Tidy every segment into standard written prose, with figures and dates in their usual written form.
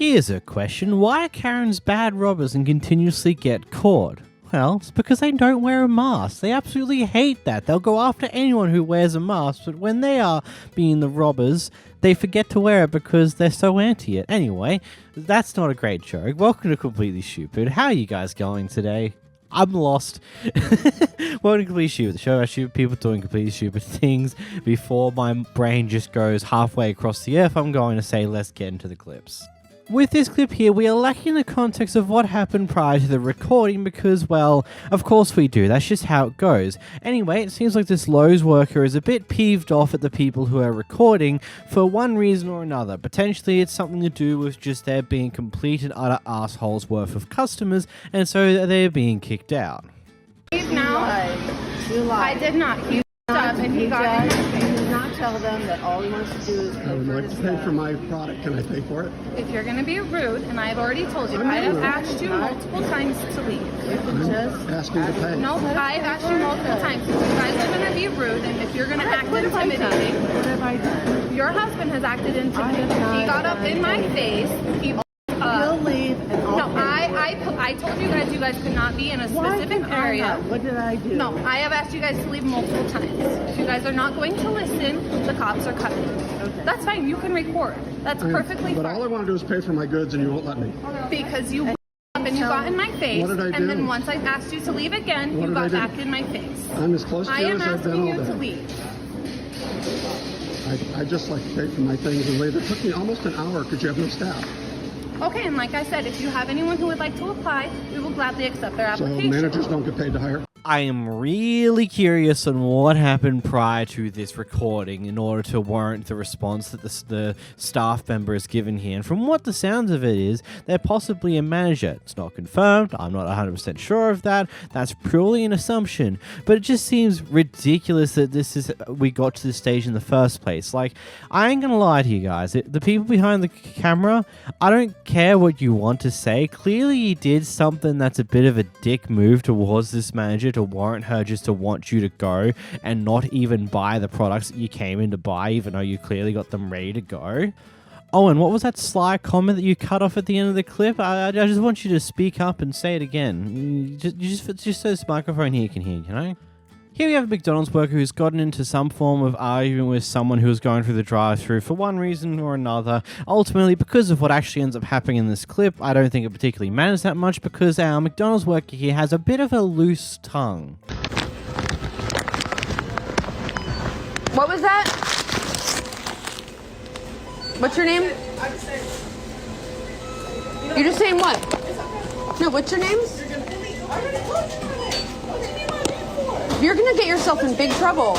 Here's a question. Why are Karens bad robbers and continuously get caught? Well, it's because they don't wear a mask. They absolutely hate that. They'll go after anyone who wears a mask, but when they are being the robbers, they forget to wear it because they're so anti it. Anyway, that's not a great joke. Welcome to Completely Stupid. How are you guys going today? I'm lost. Welcome to Completely Stupid, the show where I shoot people doing completely stupid things. Before my brain just goes halfway across the earth, I'm going to say let's get into the clips. With this clip here, we are lacking the context of what happened prior to the recording because, well, of course we do. That's just how it goes. Anyway, it seems like this Lowe's worker is a bit peeved off at the people who are recording for one reason or another. Potentially, it's something to do with just there being complete and utter assholes worth of customers, and so they're being kicked out. Now, I did not. He up and he got in my face. He did not tell them that all he wants to do is pay for his stuff. For my product. Can I pay for it? If you're going to be rude, and I've already told you, I have asked you multiple times to leave. I'm asking to pay. No, I've asked you multiple times. If you guys are going to be rude, and if you're going to act intimidating, What have I done? your husband has acted intimidating. He got up in my face. He'll leave and I'll No, I told you guys could not be in a specific area. What did I do? No, I have asked you guys to leave multiple times. If you guys are not going to listen, the cops are coming. Okay. That's fine. You can record. That's perfectly But fine. all I want to do is pay for my goods and you won't let me. Because you up and you got in my face. What did I do? And then once I asked you to leave again, What you did I got do? back in my face. I'm as close to I you am as I've been asking all you day. to leave. I just like to pay for my things and leave. It took me almost an hour because you have no staff. Okay, and like I said, if you have anyone who would like to apply, we will gladly accept their So application. managers don't get paid to hire. I am really curious on what happened prior to this recording in order to warrant the response that the staff member has given here. And from what the sounds of it is, they're possibly a manager. It's not confirmed. I'm not 100% sure of that. That's purely an assumption. But it just seems ridiculous that we got to this stage in the first place. Like, I ain't gonna lie to you guys. The people behind the camera, I don't care what you want to say. Clearly you did something that's a bit of a dick move towards this manager to warrant her just to want you to go and not even buy the products that you came in to buy, even though you clearly got them ready to go. Oh, and what was that sly comment that you cut off at the end of the clip? I just want you to speak up and say it again. Just so this microphone here can hear, you know? Here we have a McDonald's worker who's gotten into some form of argument with someone who was going through the drive-thru for one reason or another. Ultimately, because of what actually ends up happening in this clip, I don't think it particularly matters that much because our McDonald's worker here has a bit of a loose tongue. What was that? What's your name? You're just saying what? No, what's your name? You're gonna get yourself in big trouble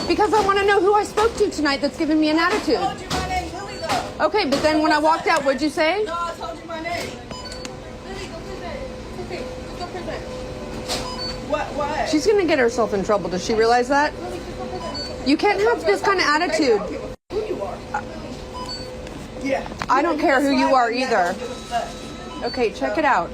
because I want to know who I spoke to tonight that's giving me an attitude. I told you my name, Lily, though. Okay, but then when I walked out, what'd you say? No, I told you my name. Lily, go present. Okay, go present. What? She's gonna get herself in trouble. Does she realize that? Lily, just go present. You can't have this kind of attitude. Who you are. Yeah. I don't care who you are either. Okay, check it out.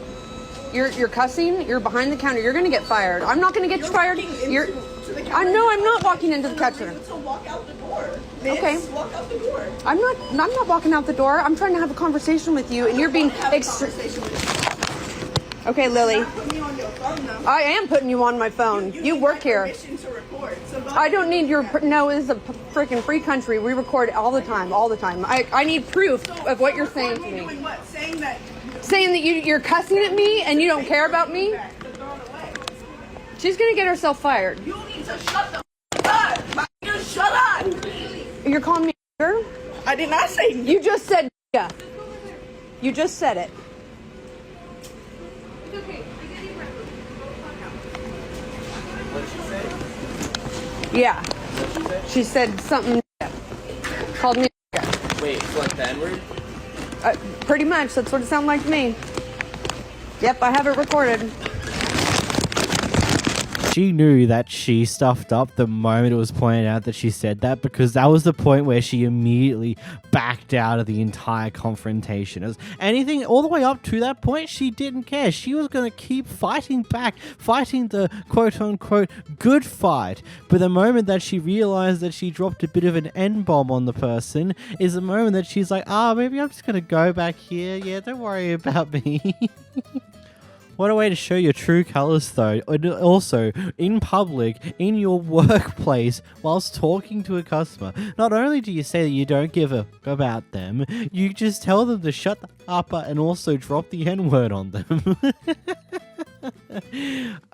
You're cussing. You're behind the counter. You're gonna get fired. I'm not gonna get you fired. I'm not walking into the kitchen. So walk out the door. Okay. Walk out the door. I'm not walking out the door. I'm trying to have a conversation with you, and you're being Okay, Lily. Put me on your phone now. I am putting you on my phone. You work here. Permission to record. So go I don't need your. No, this is a freaking free country. We record all the time. I need proof of what you're saying to me. doing what? Saying that. Saying that you're cussing at me and you don't care about me? She's gonna get herself fired. You need to shut the up. You shut up. You're calling me a nigger? I did not say You just said yeah. You just said it. Yeah. She said something. Called me. Wait, it's like the N-word? Pretty much. That's what it sounded like to me. Yep, I have it recorded. she knew that she stuffed up the moment it was pointed out that she said that, because that was the point where she immediately backed out of the entire confrontation. As anything all the way up to that point, she didn't care. She was going to keep fighting back, fighting the quote-unquote good fight. But the moment that she realized that she dropped a bit of an N-bomb on the person is the moment that she's like, maybe I'm just going to go back here. Yeah, don't worry about me. What a way to show your true colors, though. And also, in public, in your workplace, whilst talking to a customer. Not only do you say that you don't give a about them, you just tell them to shut up and also drop the N-word on them.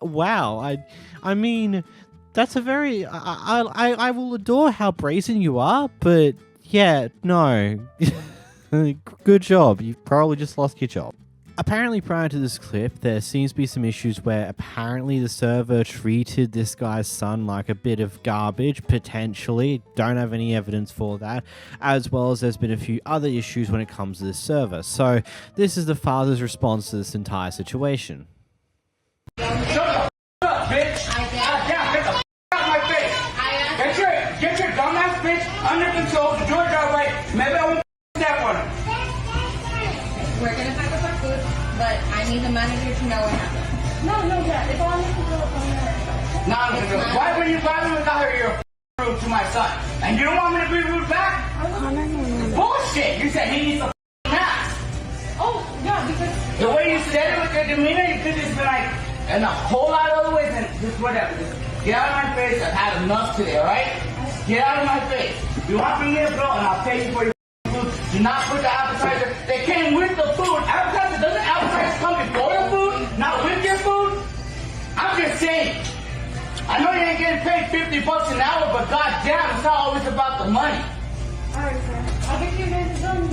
Wow. I mean, that's a very... I will adore how brazen you are, but yeah, no. Good job. You've probably just lost your job. Apparently, prior to this clip, there seems to be some issues where apparently the server treated this guy's son like a bit of garbage, potentially. Don't have any evidence for that. As well as there's been a few other issues when it comes to this server. So, this is the father's response to this entire situation. Shut the up, bitch! Get the out my face! Get your dumbass bitch under control, do your job right. Maybe I won't that one. We're gonna pack up our food, but I need the manager to know what happened. No, Dad. If I need to go No. Why were you bothering with her? You're rude to my son, and you don't want me to be rude back? Bullshit! You said he needs a mask. Oh, yeah, because The way you said it with your demeanor, you could just be like, and a whole lot of other ways, and just whatever. Just get out of my face. I've had enough today, all right? Get out of my face. You want me here, bro, and I'll pay you for your food. Do not put the appetizer. They came with the food. Appetizer, doesn't appetizer come before your food? Not with your food? I'm just saying. I know you ain't getting paid $50 an hour, but goddamn, it's not always about the money. Alright, sir. I'll get you guys done.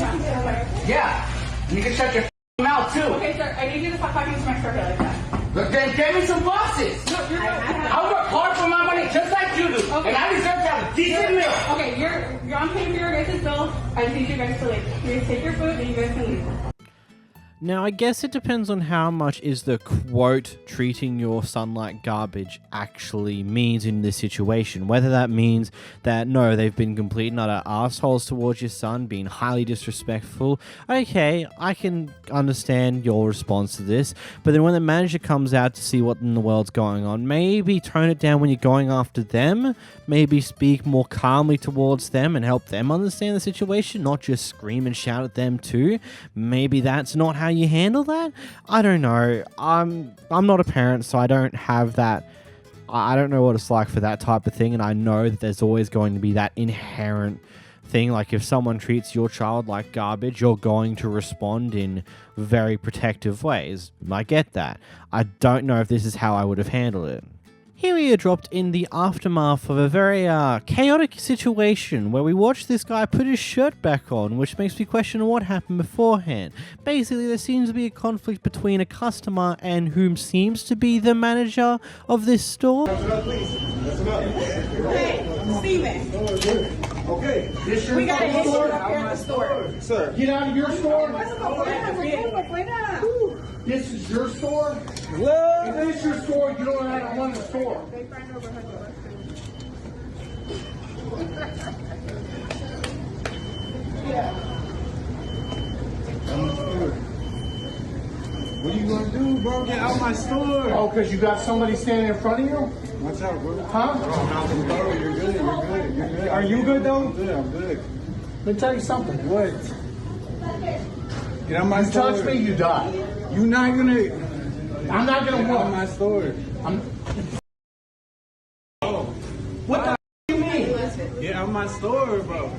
Yeah. You can shut your mouth too. Okay, sir, I need you to stop talking to my circuit like that. But then give me some bosses. No, you're not. I work hard for my money just like you do. Okay. And I deserve to have a decent meal. Okay, I'm paying for your guys' bill. I just need you guys to leave. You guys take your food and you guys can leave. Now, I guess it depends on how much is the quote treating your son like garbage actually means in this situation. Whether that means that, no, they've been complete and utter assholes towards your son, being highly disrespectful. Okay, I can understand your response to this. But then when the manager comes out to see what in the world's going on, maybe tone it down when you're going after them. Maybe speak more calmly towards them and help them understand the situation, not just scream and shout at them too. Maybe that's not how you handle that. I don't know. I'm not a parent, so I don't have that. I don't know what it's like for that type of thing, and I know that there's always going to be that inherent thing. Like if someone treats your child like garbage, you're going to respond in very protective ways. I get that. I don't know if this is how I would have handled it. Here we are dropped in the aftermath of a very chaotic situation where we watch this guy put his shirt back on, which makes me question what happened beforehand. Basically, there seems to be a conflict between a customer and whom seems to be the manager of this store. Hey, Steven. Okay. This We got an issue up here at the store. Sir. Get out of your store. Fuera. This is your store? What? If this is your store, you don't know how to run the store. What are you gonna do, bro? Get out my store. Oh, because you got somebody standing in front of you? Watch out, bro. Huh? Bro, you're good. You're good. Are you good, though? I'm good. I'm good. Let me tell you something. What? Get out my You store. touch me, you die. You not gonna. I'm not going to Get out walk. my store. What the you mean? Get out my store, bro.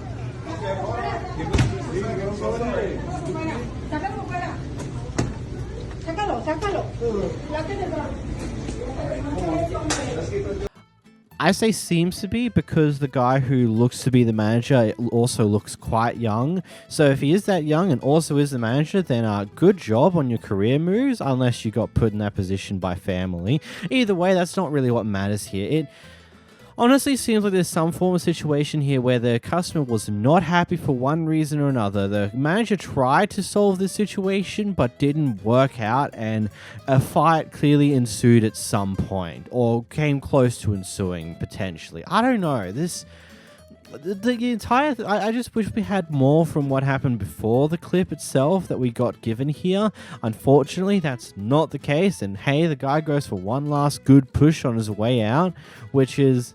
I say seems to be because the guy who looks to be the manager also looks quite young. So if he is that young and also is the manager, then good job on your career moves, unless you got put in that position by family. Either way, that's not really what matters here. Honestly, seems like there's some form of situation here where the customer was not happy for one reason or another. The manager tried to solve the situation but didn't work out, and a fight clearly ensued at some point, or came close to ensuing potentially. I don't know. The entire I just wish we had more from what happened before the clip itself that we got given here. Unfortunately, that's not the case, and hey, the guy goes for one last good push on his way out, which is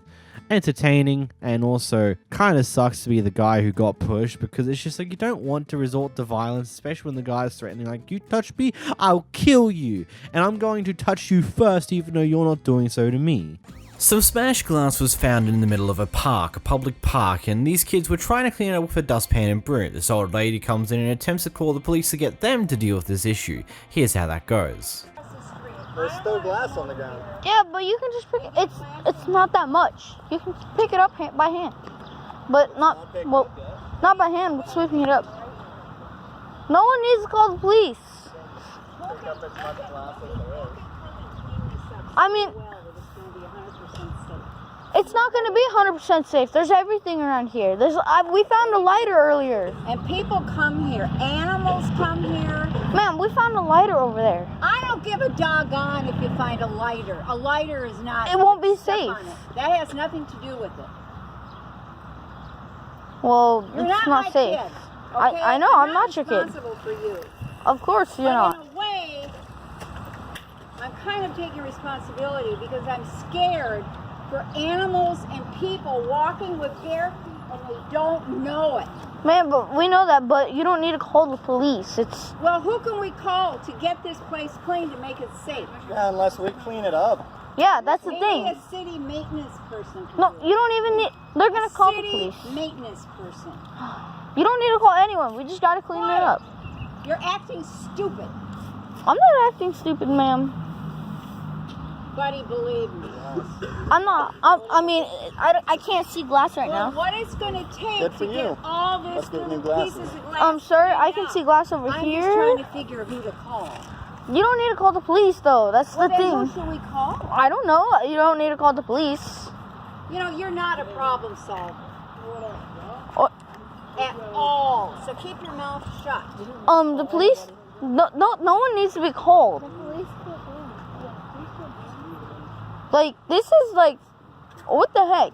entertaining, and also kind of sucks to be the guy who got pushed, because it's just like you don't want to resort to violence, especially when the guy's threatening, like, you touch me, I'll kill you, and I'm going to touch you first even though you're not doing so to me. Some smashed glass was found in the middle of a public park, and these kids were trying to clean it up with a dustpan and broom. This old lady comes in and attempts to call the police to get them to deal with this issue. Here's how that goes. There's still glass on the ground. Yeah, but you can just pick it. It's not that much. You can pick it up by hand, but not by hand, but sweeping it up. No one needs to call the police. Pick up as much glass as there is. I mean, it's not going to be 100% safe. There's everything around here. We found a lighter earlier. And people come here. Animals come here. Ma'am, we found a lighter over there. I don't give a doggone if you find a lighter. A lighter is not... It won't be safe. That has nothing to do with it. Well, You're it's not not safe. Kid, okay? I know, I'm not your kid. responsible for you. Of course you're not. In a way, I'm kind of taking responsibility because I'm scared for animals and people walking with bare feet and they don't know it. Man, but we know that, but you don't need to call the police. Well, who can we call to get this place clean to make it safe? Yeah, unless we clean it up. Yeah, that's the Maybe thing. a city maintenance person. No, you don't even need... They're going to call the City police. maintenance person. You don't need to call anyone. We just got to clean it up. You're acting stupid. I'm not acting stupid, ma'am. Buddy, believe me. I'm not. I mean, I can't see glass right Well, now. what it's going to take Good to for get you. all this Let's get little new glasses. pieces of glass... Sir, I cleaned can out. see glass over I'm here. just trying to figure who to call. You don't need to call the police, though. That's Well, the then who thing. should we call? I don't know. You don't need to call the police. You know, you're not a problem solver. Or, At all. So keep your mouth shut. the police... No one needs to be called. Like, this is like... What the heck?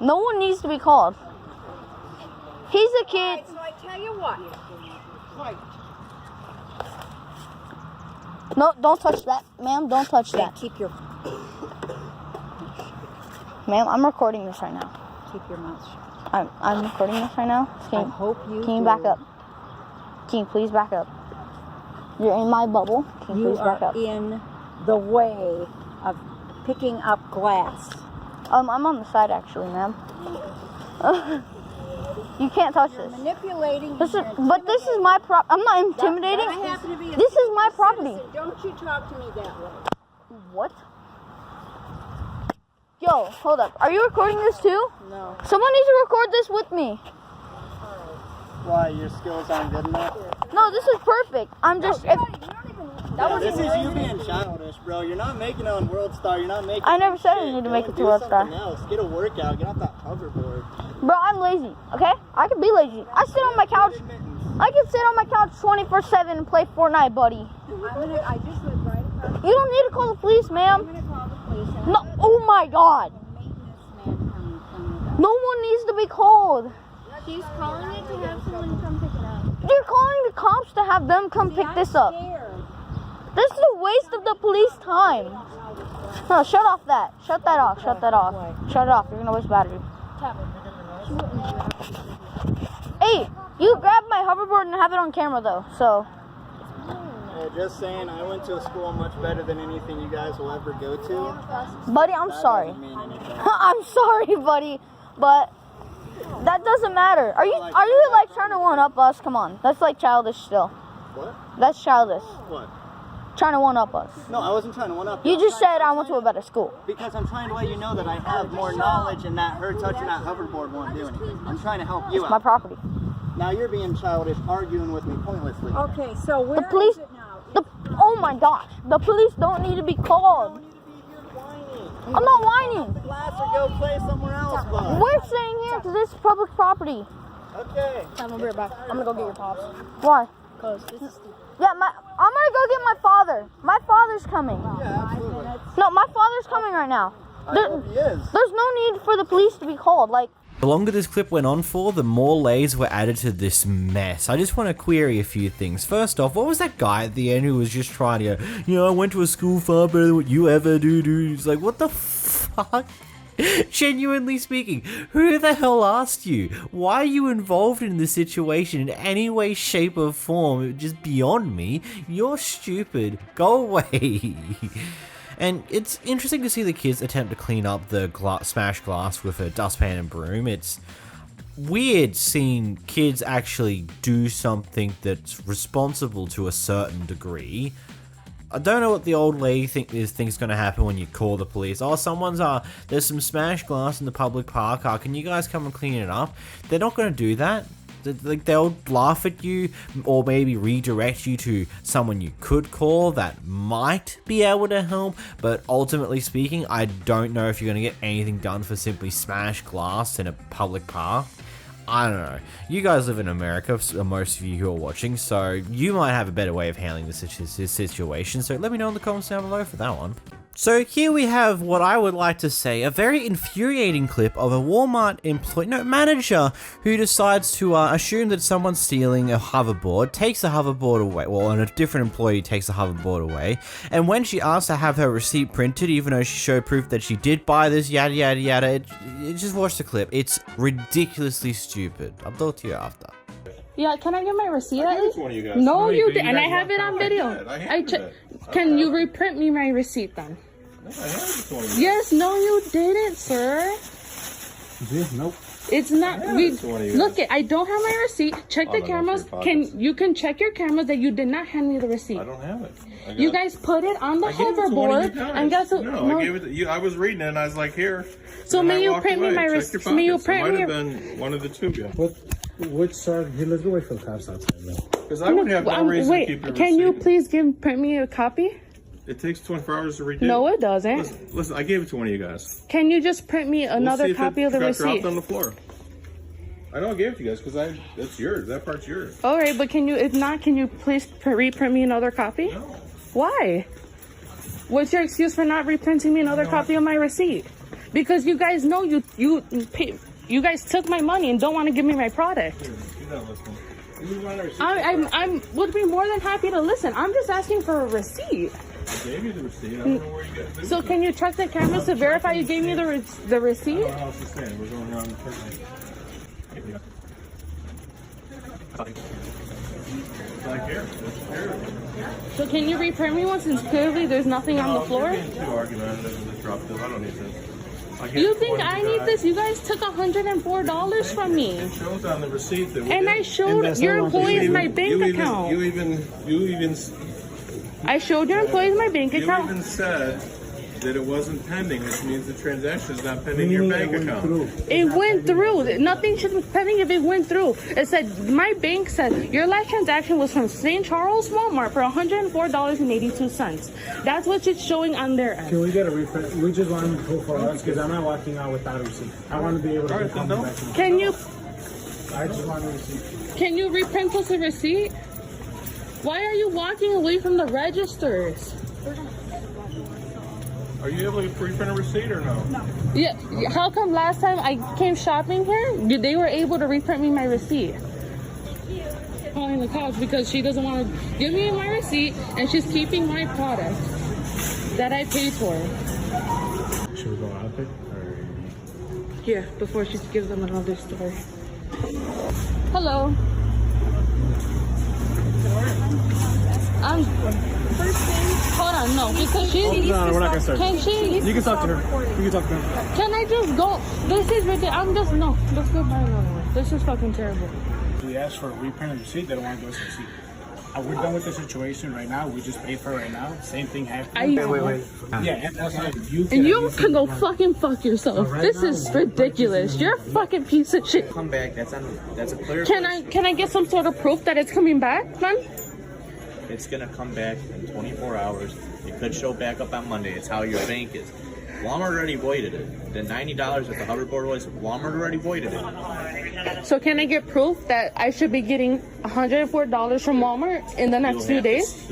No one needs to be called. He's a kid. All right, so I tell you what. No, don't touch that. Ma'am, don't touch that. Keep your... Ma'am, I'm recording this right now. Keep your mouth shut. I'm recording this right now. I hope you Can you do. back up? Can you please back up? You're in my bubble. Can you You please back are up? in the way of picking up glass. I'm on the side actually, ma'am. You can't touch You're this. manipulating. This is, you're but this is my prop. I'm not intimidating. I happen to be a This is my citizen. property. Don't you talk to me that way. What? Yo, hold up. Are you recording this too? No. Someone needs to record this with me. Why, your skills aren't good enough? No, this is perfect. I'm just. This is you being childish, bro. You're not making it on World Star. You're not making I never said I shit. need to Go make and it to do World Star. something else. Get a workout. Get off that hoverboard. Bro, I'm lazy, okay? I can be lazy. I sit on my couch. I can sit on my couch 24/7 and play Fortnite, buddy. I just live right across. You don't need to call the police, I'm ma'am. going to call the police. and No, oh my God. maintenance man coming. No one needs to be called. She's calling it to have someone come pick it up. You're calling the cops to have them come pick this up. This is a waste of the police time. No, shut off that. Shut that off. Shut that off. Shut it off. You're gonna waste battery. Hey, you grab my hoverboard and have it on camera though. So. Yeah, just saying, I went to a school much better than anything you guys will ever go to. Buddy, I'm That sorry. doesn't mean anything. I'm sorry, buddy, but that doesn't matter. Are you like trying to one up us? Come on, that's like childish still. What? That's childish. What? Trying to one up us. No, I wasn't trying to one up You just said I went to a better school. Because I'm trying to let you know that I have more knowledge and that her touching that hoverboard won't do anything. I'm trying to help you My out. property. Now you're being childish, arguing with me pointlessly. Okay, so where The police. is it now? Oh my gosh, the police don't need to be called. I'm not whining. Class or go play somewhere else, bud. We're staying here because this is public property. Okay. I'm gonna be right back. I'm gonna go get your pops. Why? Cause this is Yeah, I'm gonna go get my father. My father's coming. Yeah, absolutely. No, my father's coming right now. I hope he is. There's no need for the police to be called. Like, The longer this clip went on for, the more layers were added to this mess. I just want to query a few things. First off, what was that guy at the end who was just trying to go, you know, I went to a school far better than what you ever do, dude. He's like, what the fuck? Genuinely speaking, who the hell asked you? Why are you involved in this situation in any way, shape, or form? Just beyond me. You're stupid. Go away. And it's interesting to see the kids attempt to clean up the smashed glass with a dustpan and broom. It's weird seeing kids actually do something that's responsible to a certain degree. I don't know what the old lady thinks going to happen when you call the police. Oh, there's some smashed glass in the public park. Can you guys come and clean it up? They're not going to do that. Like, they'll laugh at you or maybe redirect you to someone you could call that might be able to help, but ultimately speaking, I don't know if you're going to get anything done for simply smashed glass in a public park. I don't know. You guys live in America, most of you who are watching, so you might have a better way of handling this situation, so let me know in the comments down below for that one. So here we have what I would like to say, a very infuriating clip of a Walmart manager who decides to assume that someone's stealing a hoverboard, takes the hoverboard away, and a different employee takes the hoverboard away, and when she asks to have her receipt printed, even though she showed proof that she did buy this, yada yada yada, just watch the clip. It's ridiculously stupid. I'll talk to you after. Yeah, can I get my receipt at least? One of you guys. No, you did, did, and I have it on video. Can you reprint me my receipt then? No, I have it to one of you. Yes, no, you didn't, sir. Nope. It's not. Look, I don't have my receipt. Check the cameras. You can check your cameras that you did not hand me the receipt. I don't have it. You guys put it on the hoverboard, and guess what? No, I gave it to you. I was reading it, and I was like, here. So may you print me my receipt? May you print me? Might have been one of the two guys. Which side? Here, let's go wait for the cops outside, man. Because I would have no reason to keep your receipt. Can you please print me a copy? It takes 24 hours to redo. No, it doesn't. Listen, I gave it to one of you guys. Can you just print me another copy of the receipt? Dropped on the floor. I know I gave it to you guys because that's yours. That part's yours. All right, but if not, can you please reprint me another copy? No. Why? What's your excuse for not reprinting me another copy of my receipt? Because you guys know you guys took my money and don't want to give me my product. You're not listening. You want a receipt? I would be more than happy to listen. I'm just asking for a receipt. I gave you the receipt. I don't know where you got it. So can you check the cameras to verify you gave me the receipt? I don't know how else to say it. We're going around the curtain. So can you reprint me one since clearly there's nothing on the floor? I don't need this. You think I need this? You guys took $104 from me. It shows on the receipt that and I showed your employees my bank account. You even I showed your employees my bank account. You even said that it wasn't pending, which means the transaction is not pending your bank account. It went through. Nothing should be pending if it went through. It said, my bank said, your last transaction was from St. Charles Walmart for $104.82. That's what it's showing on their end. Can we get a reprint? We just want to proof for us because I'm not walking out without a receipt. I want to be able to come back. Can you? I just want a receipt. Can you reprint us a receipt? Why are you walking away from the registers? Are you able to reprint a receipt or no? No. Yeah. How come last time I came shopping here, they were able to reprint me my receipt? Calling the cops because she doesn't want to give me my receipt and she's keeping my product that I paid for. Should we go out there? Yeah, before she gives them another story. Hello. Hold on, no, because she's. No, we're not gonna start. Can she? You can talk to her. You can talk to her. Can I just go? This is ridiculous. Let's go buy another one. This is fucking terrible. We asked for a reprint of the receipt. They don't want to give us a receipt. We're done with the situation right now. We just paid for it right now. Same thing happened. Wait. Yeah, and that's how you can go fucking fuck yourself. This is ridiculous. You're a fucking piece of shit. Come back. That's a clear. Can I get some sort of proof that it's coming back, man? It's gonna come back in 24 hours. It could show back up on Monday. It's how your bank is. Walmart already voided it. The $90 that the hoverboard was, Walmart already voided it. So can I get proof that I should be getting $104 from Walmart in the next few days?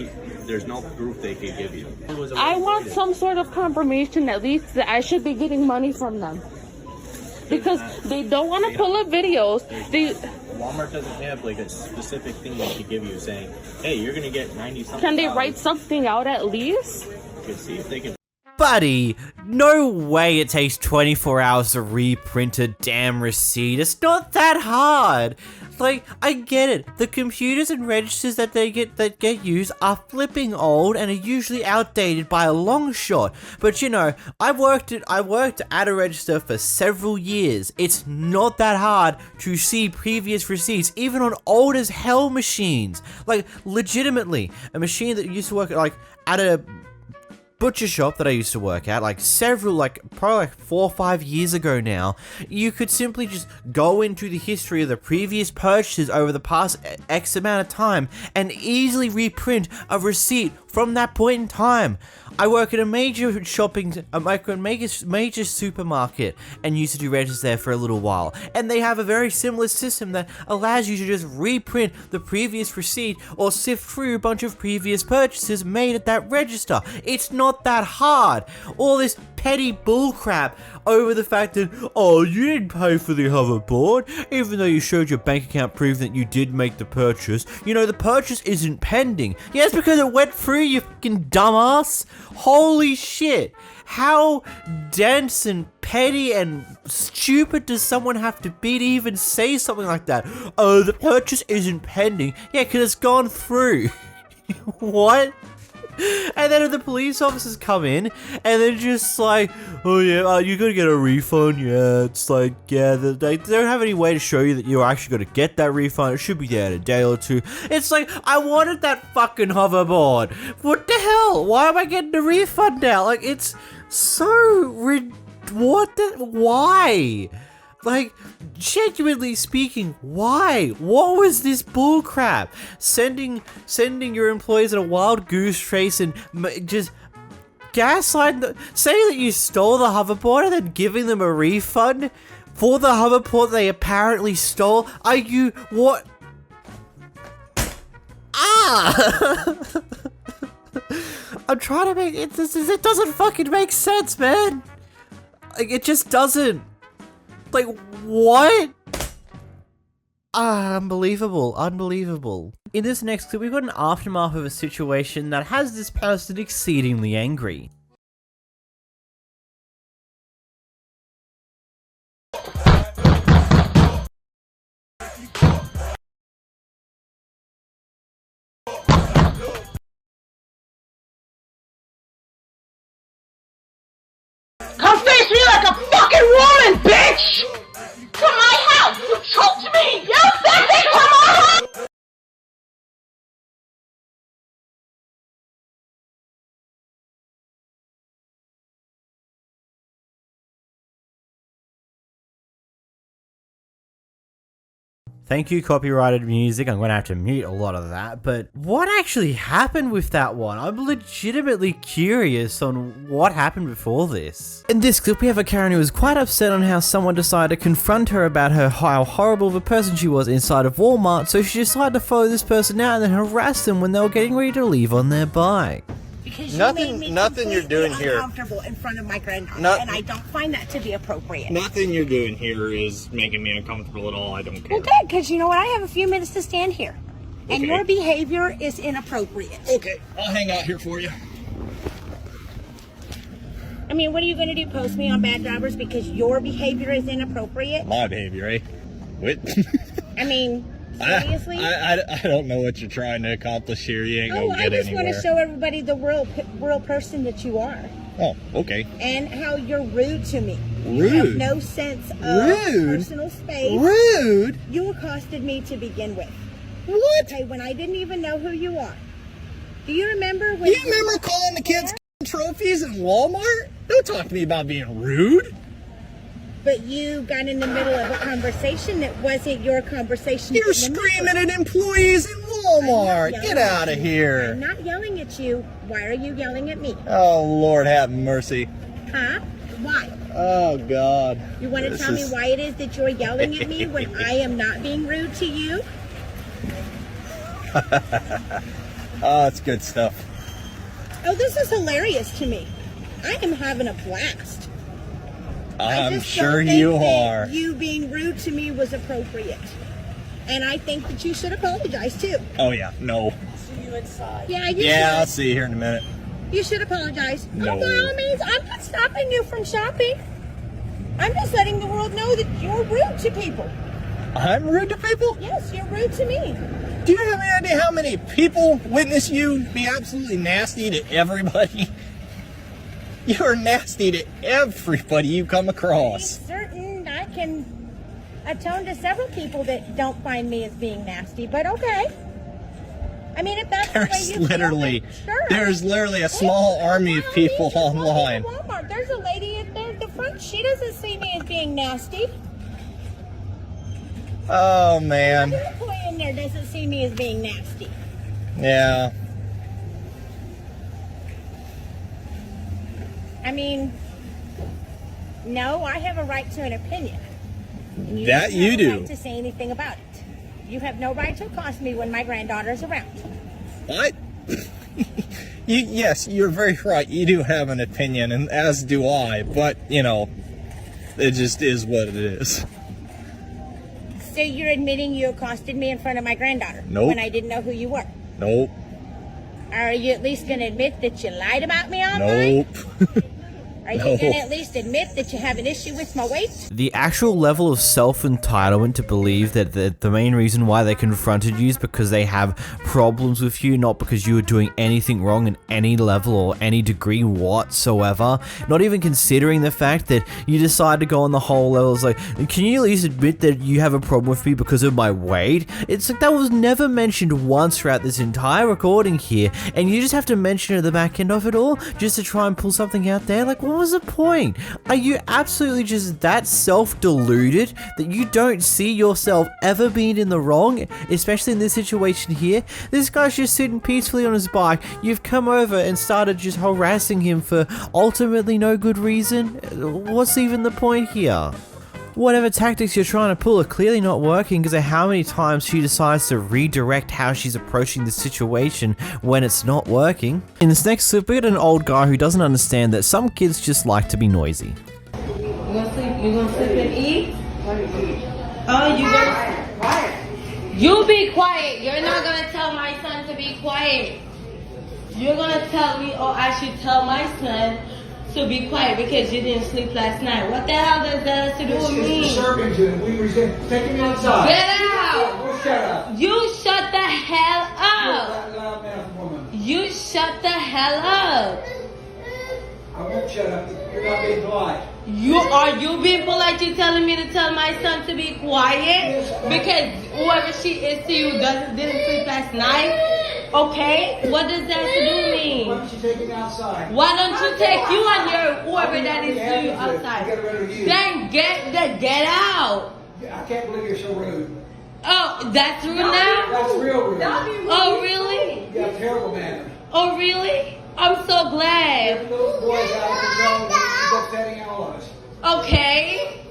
There's no proof they can give you. I want some sort of confirmation at least that I should be getting money from them. Because they don't want to pull up videos. Walmart doesn't have like a specific thing they can give you saying, hey, you're going to get 90-something. Can they write something out at least? You can see if they can. Buddy, no way it takes 24 hours to reprint a damn receipt. It's not that hard. Like, I get it. The computers and registers that get used are flipping old and are usually outdated by a long shot. But you know, I worked at a register for several years. It's not that hard to see previous receipts, even on old as hell machines. Like, legitimately, a machine that used to work at a butcher shop that I used to work at, probably 4 or 5 years ago now, you could simply just go into the history of the previous purchases over the past X amount of time and easily reprint a receipt from that point in time. I work at a major supermarket and used to do registers there for a little while, and they have a very similar system that allows you to just reprint the previous receipt or sift through a bunch of previous purchases made at that register. It's not that hard. All this petty bullcrap over the fact that, oh, you didn't pay for the hoverboard, even though you showed your bank account proof that you did make the purchase. You know, the purchase isn't pending. Yeah, it's because it went through, you fucking dumbass. Holy shit. How dense and petty and stupid does someone have to be to even say something like that? Oh, the purchase isn't pending. Yeah, because it's gone through. What? And then the police officers come in, and they're just like, oh yeah, you're gonna get a refund. Yeah, it's like, yeah, they don't have any way to show you that you're actually gonna get that refund. It should be there in a day or two. It's like, I wanted that fucking hoverboard. What the hell? Why am I getting a refund now? Like, it's so why? Like, genuinely speaking, why? What was this bullcrap? Sending your employees on a wild goose chase and just gaslighting saying that you stole the hoverboard and then giving them a refund for the hoverboard they apparently stole? Are you what? I'm trying to make it. It doesn't fucking make sense, man. Like, it just doesn't. Like, what? Unbelievable. In this next clip, we've got an aftermath of a situation that has this person exceedingly angry. Come face me like a fucking woman, bitch! To my house! You choked me! You sexy! Come on! Thank you, copyrighted music. I'm going to have to mute a lot of that. But what actually happened with that one? I'm legitimately curious on what happened before this. In this clip, we have a Karen who was quite upset on how someone decided to confront her about how horrible of a person she was inside of Walmart, so she decided to follow this person out and then harass them when they were getting ready to leave on their bike. Because nothing you're doing here uncomfortable in front of my granddaughter, and I don't find that to be appropriate. Nothing you're doing here is making me uncomfortable at all. I don't care. Well, good, because you know what? I have a few minutes to stand here, and your behavior is inappropriate. Okay, I'll hang out here for you. I mean, what are you going to do? Post me on bad drivers because your behavior is inappropriate? My behavior, eh? What? I mean, seriously? I don't know what you're trying to accomplish here. You ain't gonna get anywhere. I just want to show everybody the real person that you are. Oh, okay. And how you're rude to me. Rude? You have no sense of personal space. Rude? You accosted me to begin with. What? Okay, when I didn't even know who you are. Do you remember when... Do you remember calling the kids trophies in Walmart? Don't talk to me about being rude. But you got in the middle of a conversation that wasn't your conversation. You're screaming at employees in Walmart. Get out of here. I'm not yelling at you. Why are you yelling at me? Oh, Lord have mercy. Huh? Why? Oh, God. You want to tell me why it is that you're yelling at me when I am not being rude to you? Oh, it's good stuff. Oh, this is hilarious to me. I am having a blast. I'm sure you are. You being rude to me was appropriate. And I think that you should apologize too. Oh, yeah. No. See you inside. Yeah, you Yeah, I'll should. see you here in a minute. You should apologize. No. Oh, by all means, I'm not stopping you from shopping. I'm just letting the world know that you're rude to people. I'm rude to people? Yes, you're rude to me. Do you have any idea how many people witness you be absolutely nasty to everybody? You are nasty to everybody you come across. I'm certain I can atone to several people that don't find me as being nasty, but okay. I mean, if that's the way you feel, sure. There's literally a small army of people online. Walmart. There's a lady at the front. She doesn't see me as being nasty. Oh, man. The employee in there doesn't see me as being nasty. Yeah. I mean, no, I have a right to an opinion. And you That don't you have a do. right to say anything about it. You have no right to accost me when my granddaughter's around. What? Yes, you're very right. You do have an opinion, and as do I. But, you know, it just is what it is. So you're admitting you accosted me in front of my granddaughter? Nope. When I didn't know who you were? Nope. Are you at least going to admit that you lied about me online? Nope. Are you going to at least admit that you have an issue with my weight? The actual level of self-entitlement to believe that the main reason why they confronted you is because they have problems with you, not because you were doing anything wrong in any level or any degree whatsoever. Not even considering the fact that you decide to go on the whole level. It's like, can you at least admit that you have a problem with me because of my weight? It's like that was never mentioned once throughout this entire recording here, and you just have to mention it at the back end of it all just to try and pull something out there. Like, what was the point? Are you absolutely just that self-deluded that you don't see yourself ever being in the wrong, especially in this situation here? This guy's just sitting peacefully on his bike. You've come over and started just harassing him for ultimately no good reason. What's even the point here? Whatever tactics you're trying to pull are clearly not working because of how many times she decides to redirect how she's approaching the situation when it's not working. In this next clip, we get an old guy who doesn't understand that some kids just like to be noisy. You gonna sleep and eat? Oh, you gonna quiet. You be quiet. You're not gonna tell my son to be quiet. You're gonna tell me, oh, I should tell my son to be quiet because you didn't sleep last night. What the hell does that have to do with me? Disturbing to him. We resent. Take him outside. Get out! We'll shut up. You shut the hell up! You're a loud-mouthed woman. You shut the hell up! I won't shut up. You're not being polite. You being polite? You telling me to tell my son to be quiet because whoever she is to you didn't sleep last night? Okay, what does that have to do with me? Why don't you take him outside? Why don't you take you and your whoever that is to you outside? Get rid of you. Then get out. I can't believe you're so rude. Oh, that's rude now? That's real rude. Oh, really? You have terrible manners. Oh, really? I'm so glad. Those boys out of control and you're upsetting all of us. Okay.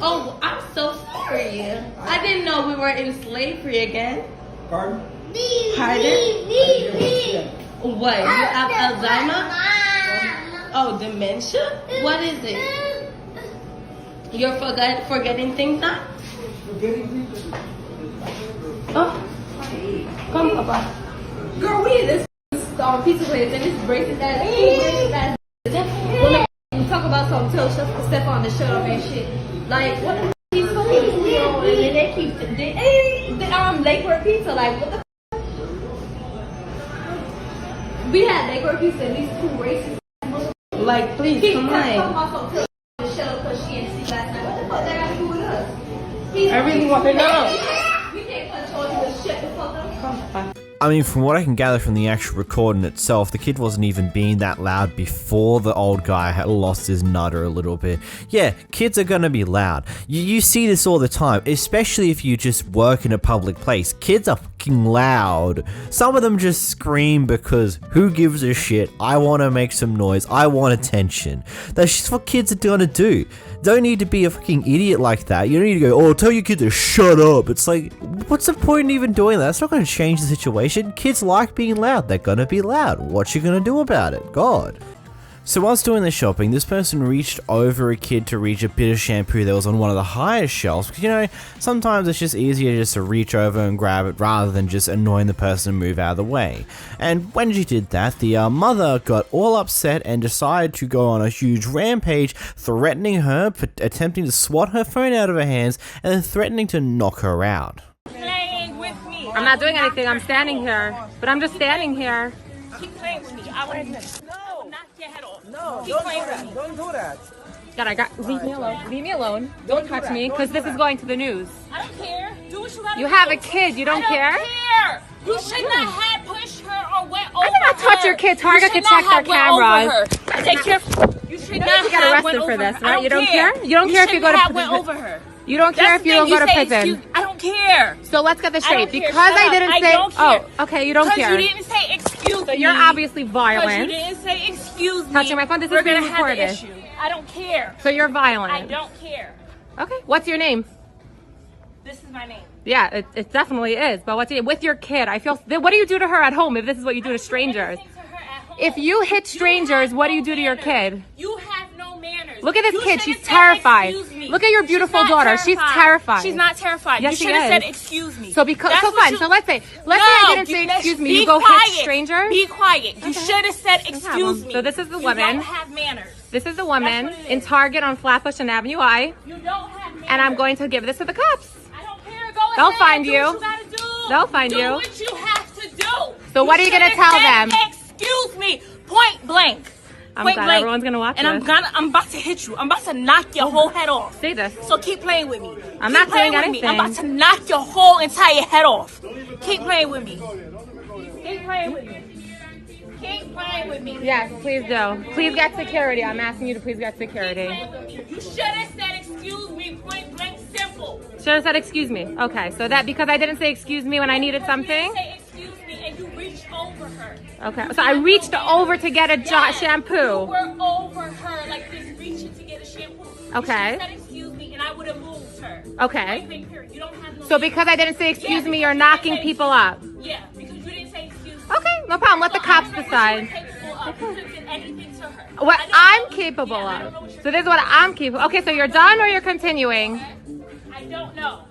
Oh, I'm so sorry. I didn't know we were in slavery again. Pardon? Pardon? What? You have Alzheimer? Oh, dementia? What is it? You're forgetting things now? Forgetting things? Oh. Come, Papa. Girl, we need this pizza place and this bracelet that when we talk about something, tell step on the shut up and shit. Like, what the these police on? And then they keep Lakewood pizza. Like, what the we had Lakewood pizza and these two racist. Like, please, come on. Shut up because she didn't see last night. What the fuck that got to do with us? I really want to know. We can't control you to shut the fuck up. I mean, from what I can gather from the actual recording itself, the kid wasn't even being that loud before the old guy had lost his nutter a little bit. Yeah, kids are gonna be loud. You see this all the time, especially if you just work in a public place. Kids are fucking fucking loud. Some of them just scream because who gives a shit? I want to make some noise. I want attention. That's just what kids are gonna do. Don't need to be a fucking idiot like that. You don't need to go, oh, tell your kid to shut up. It's like, what's the point in even doing that? That's not going to change the situation. Kids like being loud. They're going to be loud. What you going to do about it? God. So whilst doing the shopping, this person reached over a kid to reach a bit of shampoo that was on one of the highest shelves. Because, you know, sometimes it's just easier just to reach over and grab it rather than just annoying the person and move out of the way. And when she did that, the mother got all upset and decided to go on a huge rampage, threatening her, attempting to swat her phone out of her hands, and then threatening to knock her out. Playing with me. I'm not doing anything. I'm standing here. But I'm just standing here. Keep playing with me. I want to knock your head off. No, don't do that. God, leave me alone. Leave me alone. Don't touch me, because this is going to the news. I don't care. Do what you gotta do. You have a kid. You don't care? I don't care. You should not have pushed her or went over her. I did not touch your kid. Target can check their cameras. Take care. You should not you get have went arrested over for this, her. right? You don't care? You don't care if you go to prison. Went over her. You don't care if you don't go to prison. I don't care. So let's get this straight. Because I didn't say. Oh, okay, you don't care. Because you didn't say excuse me. So you're obviously violent. Because you didn't say excuse me. Touching my phone. This is being recorded. I don't care. So you're violent. I don't care. Okay. What's your name? This is my name. Yeah, it definitely is. But what's it with your kid? I feel. What do you do to her at home if this is what you do to strangers? If you hit strangers, what do you do to your kid? You have no manners. Look at this kid. She's terrified. Look at your beautiful daughter. She's terrified. She's not terrified. Yes, you she should have is. said excuse me. So fine. So let's say I didn't say excuse me. You go hit strangers. Be quiet. You should have said excuse me. So this is the woman. You don't have manners. This is the woman in Target on Flatbush and Avenue I. You don't have manners. And I'm going to give this to the cops. I don't care. Go They'll ahead. find Do you. what you gotta do. They'll find do you. Do what you have to do. So what are you gonna tell them? Excuse me. Point blank. I'm glad everyone's gonna watch and this. I'm about to hit you. I'm about to knock your whole head off. Say this. So keep playing with me. I'm not doing anything. I'm about to knock your whole entire head off. Keep playing with me. Keep playing with me. Keep playing with me. Yes, please do. Please get security. I'm asking you to please get security. You should have said excuse me, point blank, simple. Should have said excuse me. Okay, so that because I didn't say excuse me when I needed something? You didn't say excuse me and you reached over her. Okay, so I reached over to get a shampoo. You were over her like this, reaching to get a shampoo. Okay. You should have said excuse me and I would have moved her. Okay. You don't have no So because I didn't say excuse me, you're knocking people up. Yeah, because you didn't say excuse me. Okay, no problem. Let the cops decide. What I'm capable of. So this is what I'm capable. Okay, so you're done or you're continuing? I don't know.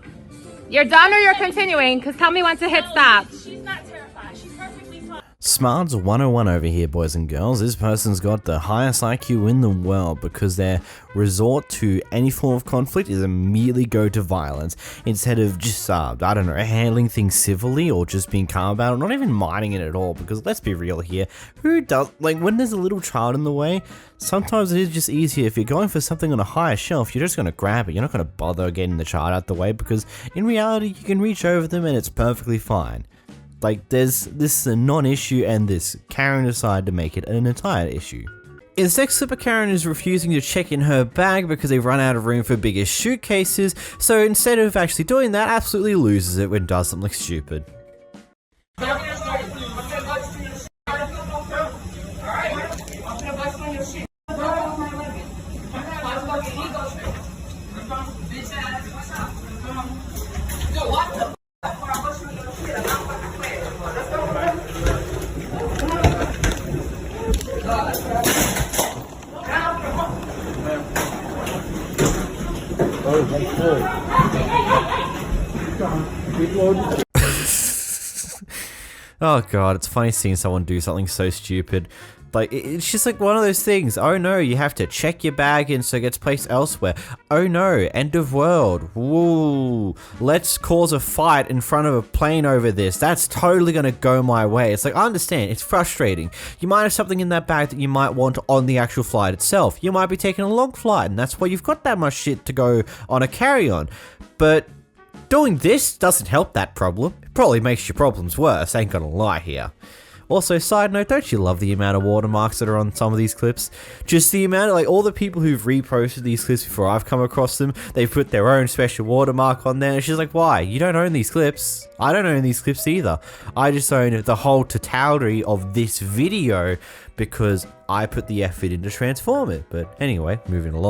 You're done or you're continuing? Because tell me when to hit stop. She's not terrified. She's perfectly fine. Smarts 101 over here, boys and girls. This person's got the highest IQ in the world because their resort to any form of conflict is immediately go to violence instead of just, I don't know, handling things civilly or just being calm about it, not even minding it at all. Because let's be real here, who does, like when there's a little child in the way, sometimes it is just easier if you're going for something on a higher shelf, you're just going to grab it. You're not going to bother getting the child out the way because in reality, you can reach over them and it's perfectly fine. Like, this is a non-issue and this Karen decided to make it an entire issue. In the next clip, Karen is refusing to check in her bag because they've run out of room for bigger suitcases, so instead of actually doing that, absolutely loses it when it does something stupid. Oh god, it's funny seeing someone do something so stupid. Like, it's just like one of those things. Oh no, you have to check your bag in so it gets placed elsewhere. Oh no, end of world. Woo. Let's cause a fight in front of a plane over this. That's totally gonna go my way. It's like, I understand, it's frustrating. You might have something in that bag that you might want on the actual flight itself. You might be taking a long flight and that's why you've got that much shit to go on a carry-on. But doing this doesn't help that problem. It probably makes your problems worse, ain't gonna lie here. Also, side note, don't you love the amount of watermarks that are on some of these clips? Just the amount of, like, all the people who've reposted these clips before I've come across them, they've put their own special watermark on there, and she's like, why? You don't own these clips. I don't own these clips either. I just own the whole totality of this video because I put the effort in to transform it. But anyway, moving along.